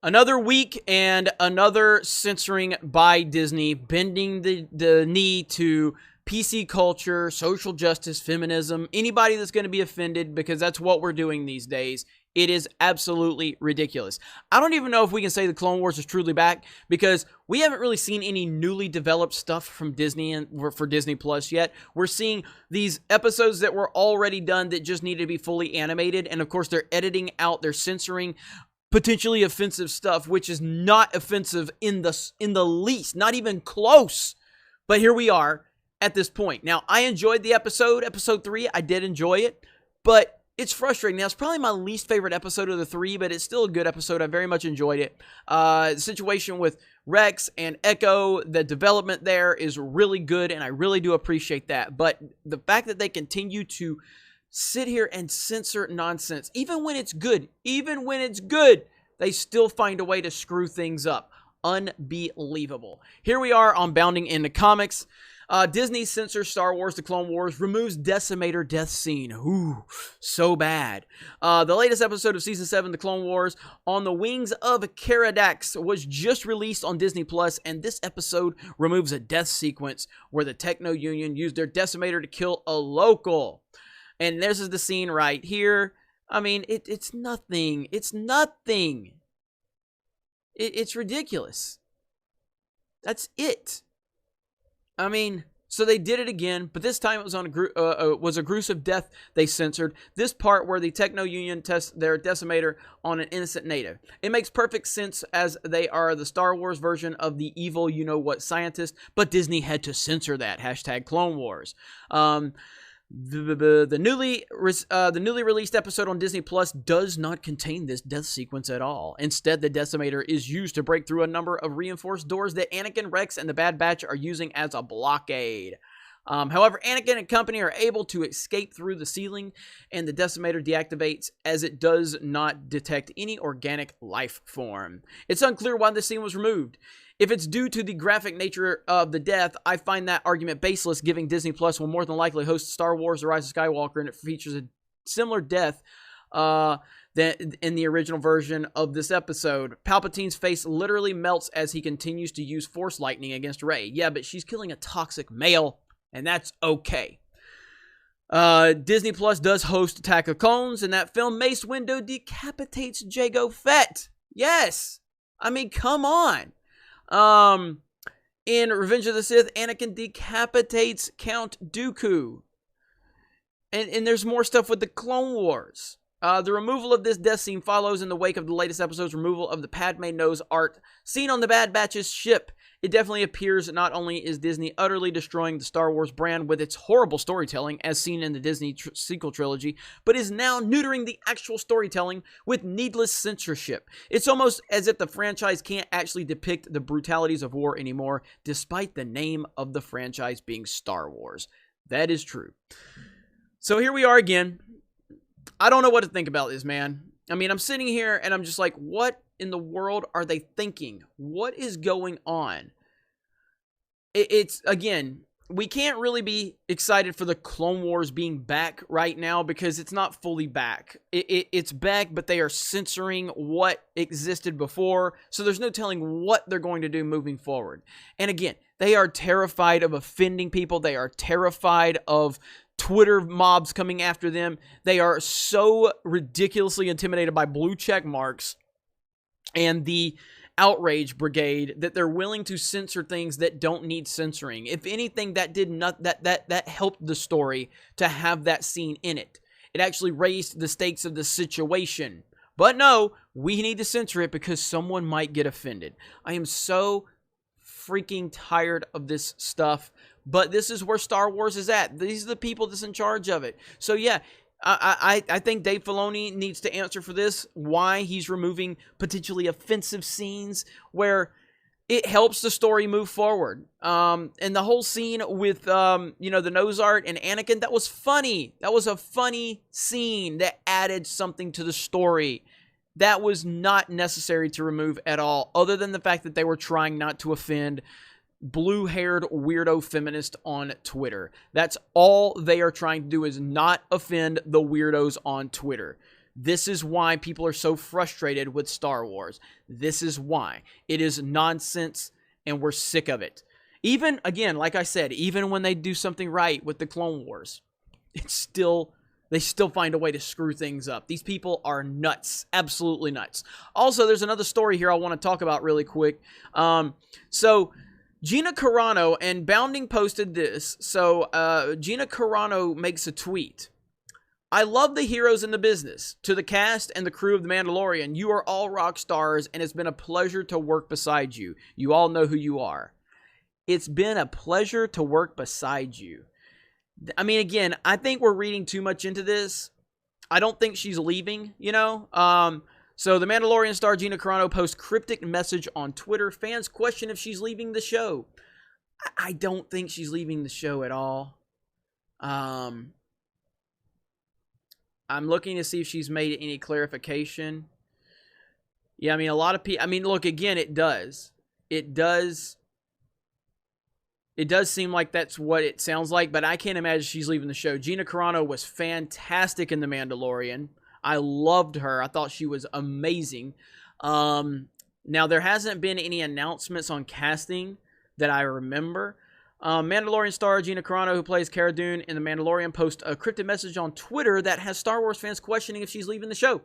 Another week and another censoring by Disney, bending the knee to PC culture, social justice, feminism, anybody that's going to be offended, because that's what we're doing these days. It is absolutely ridiculous. I don't even know if we can say the Clone Wars is truly back, because we haven't really seen any newly developed stuff from Disney and for Disney Plus yet. We're seeing these episodes that were already done that just need to be fully animated, and of course they're editing out, they're censoring potentially offensive stuff, which is not offensive in the least, not even close. But here we are at this point. Now, I enjoyed the episode 3. I did enjoy it, but it's frustrating. Now, it's probably my least favorite episode of the 3, but it's still a good episode. I very much enjoyed it. The situation with Rex and Echo, the development there is really good, and I really do appreciate that. But the fact that they continue to sit here and censor nonsense, even when it's good, they still find a way to screw things up. Unbelievable. Here we are on Bounding into Comics. Disney censors Star Wars The Clone Wars, removes Decimator death scene. Ooh, so bad. The latest episode of Season 7, The Clone Wars, On the Wings of Caradax, was just released on Disney+, and this episode removes a death sequence where the Techno Union used their Decimator to kill a local. And this is the scene right here. I mean, it's nothing. It's nothing. It's ridiculous. That's it. I mean, so they did it again, but this time it was on was a gruesome death they censored. This part where the Techno Union tests their Decimator on an innocent native. It makes perfect sense as they are the Star Wars version of the evil you-know-what scientist, but Disney had to censor that. Hashtag Clone Wars. The newly released episode on Disney Plus does not contain this death sequence at all. Instead, the Decimator is used to break through a number of reinforced doors that Anakin, Rex, and the Bad Batch are using as a blockade. However, Anakin and company are able to escape through the ceiling, and the Decimator deactivates as it does not detect any organic life form. It's unclear why this scene was removed. If it's due to the graphic nature of the death, I find that argument baseless, giving Disney Plus will more than likely host Star Wars The Rise of Skywalker, and it features a similar death than in the original version of this episode. Palpatine's face literally melts as he continues to use Force Lightning against Rey. Yeah, but she's killing a toxic male, and that's okay. Disney Plus does host Attack of Clones, and that film Mace Windu decapitates Jango Fett. Yes! I mean, come on. In Revenge of the Sith, Anakin decapitates Count Dooku. And there's more stuff with the Clone Wars. The removal of this death scene follows in the wake of the latest episode's removal of the Padme nose art seen on the Bad Batch's ship. It definitely appears not only is Disney utterly destroying the Star Wars brand with its horrible storytelling, as seen in the Disney sequel trilogy, but is now neutering the actual storytelling with needless censorship. It's almost as if the franchise can't actually depict the brutalities of war anymore, despite the name of the franchise being Star Wars. That is true. So here we are again. I don't know what to think about this, man. I mean, I'm sitting here and I'm just like, what in the world are they thinking? What is going on? It's, again, we can't really be excited for the Clone Wars being back right now because it's not fully back. It's back, but they are censoring what existed before, so there's no telling what they're going to do moving forward. And again, they are terrified of offending people. They are terrified of Twitter mobs coming after them. They are so ridiculously intimidated by blue check marks and the outrage brigade that they're willing to censor things that don't need censoring. If anything, that did not that helped the story to have that scene in it. It actually raised the stakes of the situation. But no, we need to censor it because someone might get offended. I am so freaking tired of this stuff. But this is where Star Wars is at. These are the people that's in charge of it. So yeah, I think Dave Filoni needs to answer for this, why he's removing potentially offensive scenes where it helps the story move forward. And the whole scene with, the nose art and Anakin, that was funny. That was a funny scene that added something to the story. That was not necessary to remove at all, other than the fact that they were trying not to offend blue-haired weirdo feminist on Twitter. That's all they are trying to do, is not offend the weirdos on Twitter. This is why people are so frustrated with Star Wars. This is why. It is nonsense, and we're sick of it. Even, again, like I said, even when they do something right with the Clone Wars, they still find a way to screw things up. These people are nuts. Absolutely nuts. Also, there's another story here I want to talk about really quick. So Gina Carano, and Bounding posted this. So Gina Carano makes a tweet. I love the heroes in the business. To the cast and the crew of The Mandalorian, you are all rock stars, and it's been a pleasure to work beside you. You all know who you are. It's been a pleasure to work beside you. I mean, again, I think we're reading too much into this. I don't think she's leaving, you know. So The Mandalorian star Gina Carano posts cryptic message on Twitter. Fans question if she's leaving the show. I don't think she's leaving the show at all. I'm looking to see if she's made any clarification. Yeah, I mean, a lot of people... I mean, look, again, it does. It does seem like that's what it sounds like, but I can't imagine she's leaving the show. Gina Carano was fantastic in The Mandalorian. I loved her. I thought she was amazing. Now, there hasn't been any announcements on casting that I remember. Mandalorian star Gina Carano, who plays Cara Dune in The Mandalorian, posts a cryptic message on Twitter that has Star Wars fans questioning if she's leaving the show.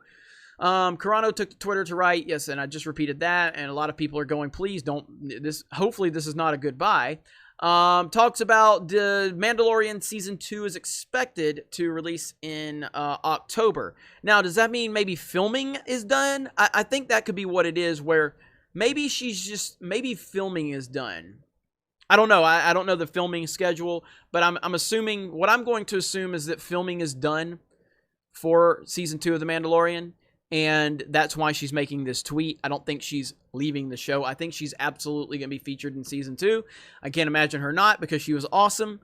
Carano took to Twitter to write, yes, and I just repeated that, and a lot of people are going, please don't, hopefully this is not a goodbye. Talks about the Mandalorian Season 2 is expected to release in October. Now, does that mean maybe filming is done? I think that could be what it is, where maybe maybe filming is done. I don't know. I don't know the filming schedule, but I'm assuming, what I'm going to assume is that filming is done for Season 2 of The Mandalorian, and that's why she's making this tweet. I don't think she's leaving the show. I think she's absolutely going to be featured in Season 2. I can't imagine her not, because she was awesome.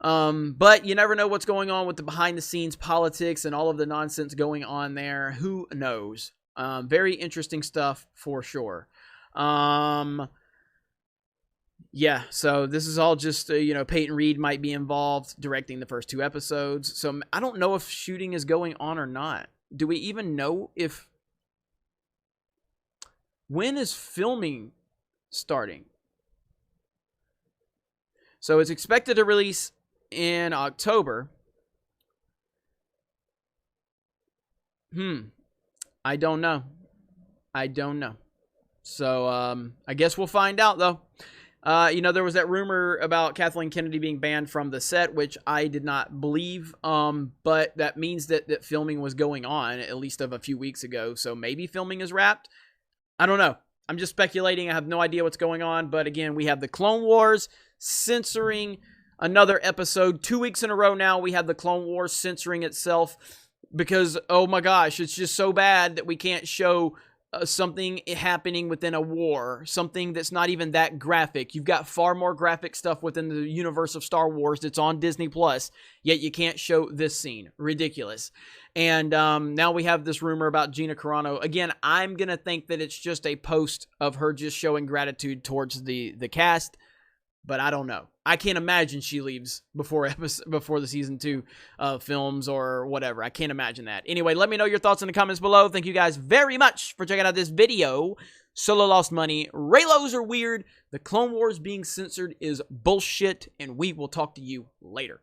But you never know what's going on with the behind-the-scenes politics and all of the nonsense going on there. Who knows? Very interesting stuff for sure. Yeah, so this is all just, Peyton Reed might be involved directing the first 2 episodes. So I don't know if shooting is going on or not. Do we even know if... When is filming starting? So it's expected to release in October. I don't know. So I guess we'll find out, though. There was that rumor about Kathleen Kennedy being banned from the set, which I did not believe. But that means that filming was going on, at least of a few weeks ago. So maybe filming is wrapped. I don't know. I'm just speculating. I have no idea what's going on. But again, we have the Clone Wars censoring another episode. 2 weeks in a row now, we have the Clone Wars censoring itself. Because, oh my gosh, it's just so bad that we can't show something happening within a war, something that's not even that graphic. You've got far more graphic stuff within the universe of Star Wars that's on Disney Plus, yet you can't show this scene. Ridiculous. And now we have this rumor about Gina Carano. Again, I'm going to think that it's just a post of her just showing gratitude towards the cast, but I don't know. I can't imagine she leaves before the Season 2 films or whatever. I can't imagine that. Anyway, let me know your thoughts in the comments below. Thank you guys very much for checking out this video. Solo lost money. Reylos are weird. The Clone Wars being censored is bullshit. And we will talk to you later.